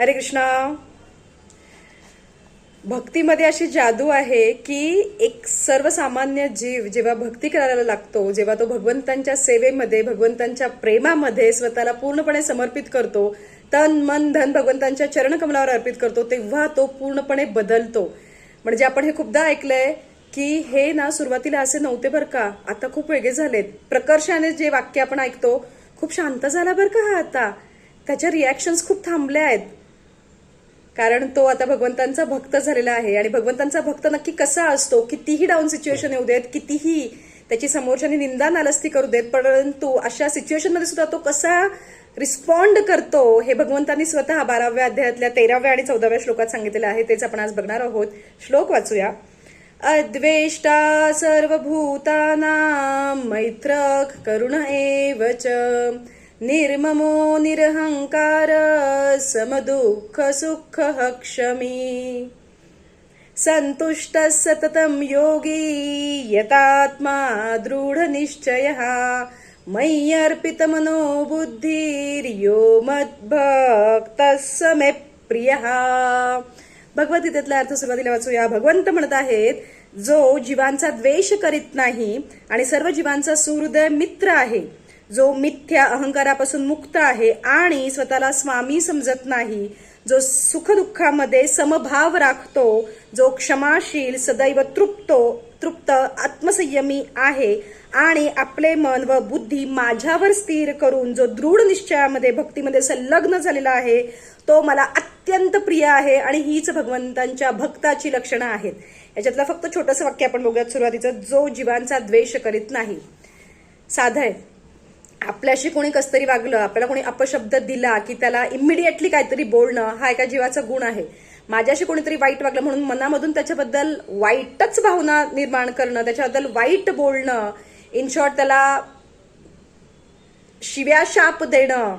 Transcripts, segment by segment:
हरे कृष्णा. भक्तीमध्ये अशी जादू आहे की एक सर्वसामान्य जीव जेव्हा भक्ती करायला लागतो, जेव्हा तो भगवंतांच्या सेवेमध्ये, भगवंतांच्या प्रेमामध्ये स्वतःला पूर्णपणे समर्पित करतो, तन मन धन भगवंतांच्या चरणकमलावर अर्पित करतो, तेव्हा तो पूर्णपणे बदलतो. म्हणजे आपण हे खूपदा ऐकलंय की हे ना सुरुवातीला असे नव्हते बरं का, आता खूप वेगळे झालेत. प्रकर्षाने जे वाक्य आपण ऐकतो, खूप शांत झाला बरं का हा आता, त्याच्या रिॲक्शन्स खूप थांबल्या आहेत, कारण तो आता भगवंतांचा भक्त झालेला आहे. आणि भगवंतांचा भक्त नक्की कसा असतो, कितीही डाऊन सिच्युएशन येऊ देत, कितीही त्याची समोरच्यानी निंदा नालस्ती करू देत, परंतु अशा सिच्युएशन मध्ये सुद्धा तो कसा रिस्पॉन्ड करतो हे भगवंतांनी स्वतः 12व्या अध्यायातल्या 13व्या आणि 14व्या श्लोकात सांगितलेलं आहे. तेच आपण आज बघणार आहोत. श्लोक वाचूया. अद्वेष्टा सर्वभूतानां मैत्रक करुण एव च निर्ममो निरहंकार समदुःख सुख क्षमी संतुष्टः सततं योगी यतात्मा दृढ निश्चयः मय्यर्पितमनो बुद्धिर्यो मद्भक्तः स मे प्रियः. भगवद्गीतेतला अर्थ सुरुवातीला वाचूया. भगवंत म्हणत आहेत, जो जीवांचा द्वेष करीत नाही आणि सर्व जीवांचा सुहृदय मित्र आहे, जो मिथ्या अहंकारापासून मुक्त आहे आणि स्वतःला स्वामी समजत नाही, जो सुखदुःखामध्ये समभाव राखतो, जो क्षमाशील, सदैव तृप्त आत्मसंयमी आहे आणि आपले मन व बुद्धी माझ्यावर स्थिर करून जो दृढ निश्चयामध्ये भक्तीमध्ये संलग्न झालेला आहे, तो मला अत्यंत प्रिय आहे. आणि हीच भगवंतांच्या भक्ताची लक्षणं आहेत. याच्यातलं फक्त छोटंसं वाक्य आपण बघूयात सुरुवातीचं. जो जीवांचा द्वेष करीत नाही. साधं आहे. आपल्याशी कोणी कसतरी वागलं, आपल्याला कोणी अपशब्द दिला की त्याला इमिडिएटली काहीतरी बोलणं, हा एका जीवाचा गुण आहे. माझ्याशी कोणीतरी वाईट वागलं म्हणून मनामधून त्याच्याबद्दल वाईटच भावना निर्माण करणं, त्याच्याबद्दल वाईट बोलणं, इन शॉर्ट त्याला शिव्या शाप देणं,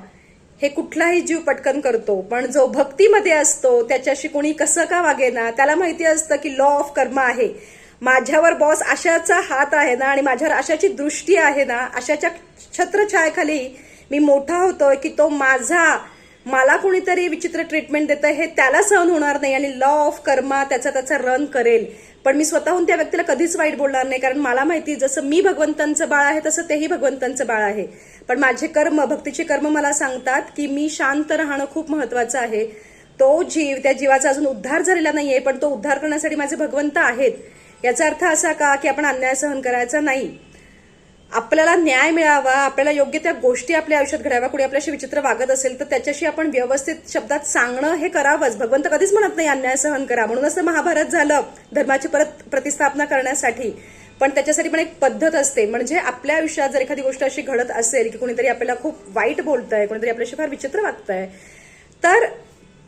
हे कुठलाही जीव पटकन करतो. पण जो भक्तीमध्ये असतो, त्याच्याशी कोणी कसं का वागेना, त्याला माहिती असतं की लॉ ऑफ कर्म आहे. माझ्यावर बॉस आशाचा हात आहे ना, आणि माझ्यावर आशाची दृष्टी आहे ना, आशाच्या छत्रछायाखाली मी मोठा होतोय की तो मला कोणीतरी विचित्र ट्रीटमेंट देतं हे त्याला सहन होणार नाही, आणि लॉ ऑफ कर्मा त्याचा रन करेल. पण मी स्वतःहून त्या व्यक्तीला कधीच वाईट बोलणार नाही, कारण मला माहिती जसं मी भगवंतांचं बाळ आहे तसं तेही भगवंतांचं बाळ आहे. पण माझे कर्म, भक्तीचे कर्म मला सांगतात की मी शांत राहणं खूप महत्वाचं आहे. तो जीव, त्या जीवाचा अजून उद्धार झालेला नाहीये, पण तो उद्धार करण्यासाठी माझे भगवंत आहेत. याचा अर्थ असा का की आपण अन्याय सहन करायचा नाही. आपल्याला न्याय मिळावा, आपल्याला योग्य त्या गोष्टी आपल्या आयुष्यात घडाव्या. कुणी आपल्याशी विचित्र वागत असेल तर त्याच्याशी आपण व्यवस्थित शब्दात सांगणं हे करावंच. भगवंत कधीच म्हणत नाही अन्याय सहन करा. म्हणूनच महाभारत झालं धर्माची परत प्रतिस्थापना करण्यासाठी. पण त्याच्यासाठी पण एक पद्धत असते. म्हणजे आपल्या आयुष्यात जर एखादी गोष्ट अशी घडत असेल की कोणीतरी आपल्याला खूप वाईट बोलतंय, कोणीतरी आपल्याशी फार विचित्र वागतंय, तर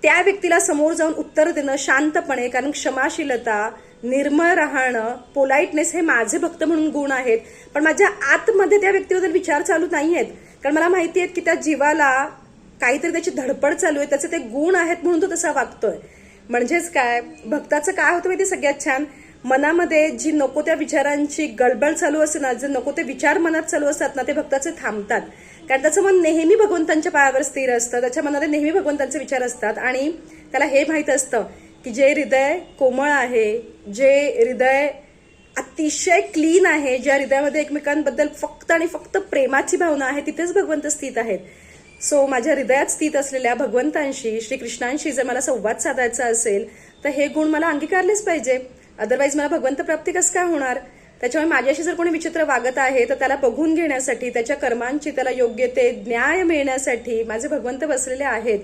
त्या व्यक्तीला समोर जाऊन उत्तर देणं शांतपणे, कारण क्षमाशीलता, निर्मळ राहणं, पोलाइटनेस हे माझे भक्त म्हणून गुण आहेत. पण माझ्या आतमध्ये त्या व्यक्तीबद्दल विचार चालू नाही आहेत, कारण मला माहिती आहे की त्या जीवाला काहीतरी त्याची धडपड चालू आहे, त्याचे ते गुण आहेत म्हणून तो तसा वागतोय. म्हणजेच काय, भक्ताचं काय होतं माहिती सगळ्यात छान, मनामध्ये जी नको त्या विचारांची गडबड चालू असते ना, जे नको ते विचार मनात चालू असतात ना, ते भक्ताचे थांबतात. कारण त्याचं मन नेहमी भगवंतांच्या पायावर स्थिर असतं, त्याच्या मनात नेहमी भगवंतांचे विचार असतात. आणि त्याला हे माहित असतं की जे हृदय कोमळ आहे, जे हृदय अतिशय क्लीन आहे, ज्या हृदयामध्ये एकमेकांबद्दल फक्त आणि फक्त प्रेमाची भावना आहे, तिथेच भगवंत स्थित आहेत. सो माझ्या हृदयात स्थित असलेल्या भगवंतांशी, श्रीकृष्णांशी जर मला संवाद साधायचा असेल तर हे गुण मला अंगीकारलेच पाहिजे. अदरवाईज मला भगवंत प्राप्ती कसं काय होणार. त्याच्यामुळे माझ्याशी जर कोणी विचित्र वागत आहे तर त्याला बघून घेण्यासाठी, त्याच्या कर्मांची त्याला योग्य ते न्याय मिळण्यासाठी माझे भगवंत बसलेले आहेत.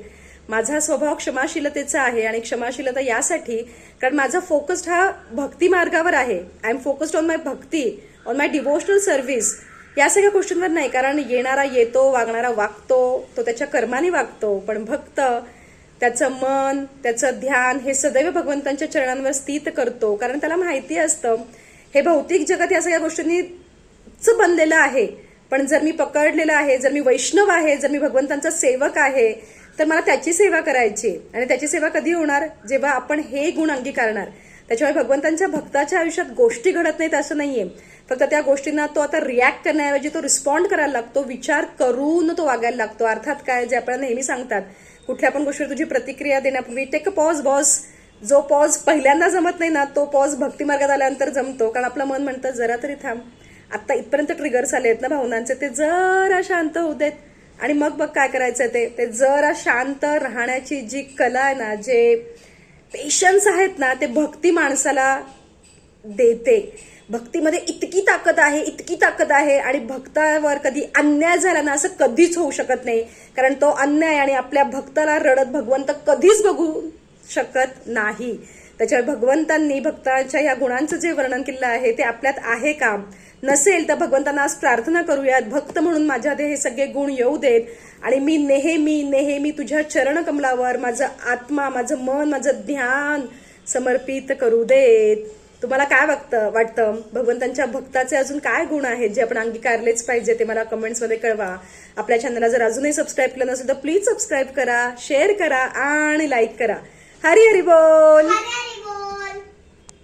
माझा स्वभाव क्षमाशीलतेचा आहे, आणि क्षमाशीलता यासाठी कारण माझा फोकस्ड हा भक्ती मार्गावर आहे. I am focused on my Bhakti, on my devotional service, या सगळ्या गोष्टींवर नाही. कारण येणारा येतो, वागणारा वागतो, तो त्याच्या कर्माने वागतो. पण भक्त त्याचं मन, त्याचं ध्यान हे सदैव भगवंतांच्या चरणांवर स्थित करतो, कारण त्याला माहिती असतं हे भौतिक जगत या सगळ्या गोष्टींनीच बनलेलं आहे. पण जर मी पकडलेलं आहे, जर मी वैष्णव आहे, जर मी भगवंतांचा सेवक आहे, तर मला त्याची सेवा करायची. आणि त्याची सेवा कधी होणार, जेव्हा आपण हे गुण अंगीकारणार. त्याच्यामुळे भगवंतांच्या भक्ताच्या आयुष्यात गोष्टी घडत नाहीत असं नाहीये. फक्त त्या गोष्टींना तो आता रिॲक्ट करण्याऐवजी तो रिस्पॉन्ड करायला लागतो, विचार करून तो वागायला लागतो. अर्थात काय, जे आपल्याला नेहमी सांगतात, कुठल्या पण गोष्टीवर तुझी प्रतिक्रिया देण्यापूर्वी टेक अ पॉज बॉस. जो पॉज पहिल्यांदा जमत नाही ना, तो पॉज भक्ती मार्गात आल्यानंतर जमतो. कारण आपलं मन म्हणतं जरा तरी थांब, आता इथपर्यंत ट्रिगर्स आले आहेत ना भावनांचे, ते जरा शांत होऊ देत आणि मग बघ काय करायचं. ते जरा शांत राहण्याची जी कला आहे ना, जे पेशन्स आहेत ना, ते भक्ती माणसाला देते. भक्तीमध्ये इतकी ताकद आहे, इतकी ताकद आहे. आणि भक्तावर कधी अन्याय झाला ना, असं कधीच होऊ शकत नाही. कारण तो अन्याय आणि आपल्या भक्ताला रडत भगवंत कधीच बघू शकत नाही. त्याच्यावर भगवंतांनी भक्ताच्या या गुणांचं जे वर्णन केलं आहे ते आपल्यात आहे का? नसेल तर भगवंतांना आज प्रार्थना करूयात, भक्त म्हणून माझ्यामध्ये हे सगळे गुण येऊ देत आणि मी नेहमी नेहमी तुझ्या चरणकमलावर माझं आत्मा, माझं मन, माझं ध्यान समर्पित करू देत. तुम्हाला काय वाटतं भगवंतांच्या भक्ताचे अजून काय गुण आहेत जे आपण अंगीकारलेच पाहिजे? ते मला कमेंट्समध्ये कळवा. आपल्या चॅनलला जर अजूनही सबस्क्राईब केलं नसेल तर प्लीज सबस्क्राईब करा, शेअर करा आणि लाईक करा. हरी हरी बोल.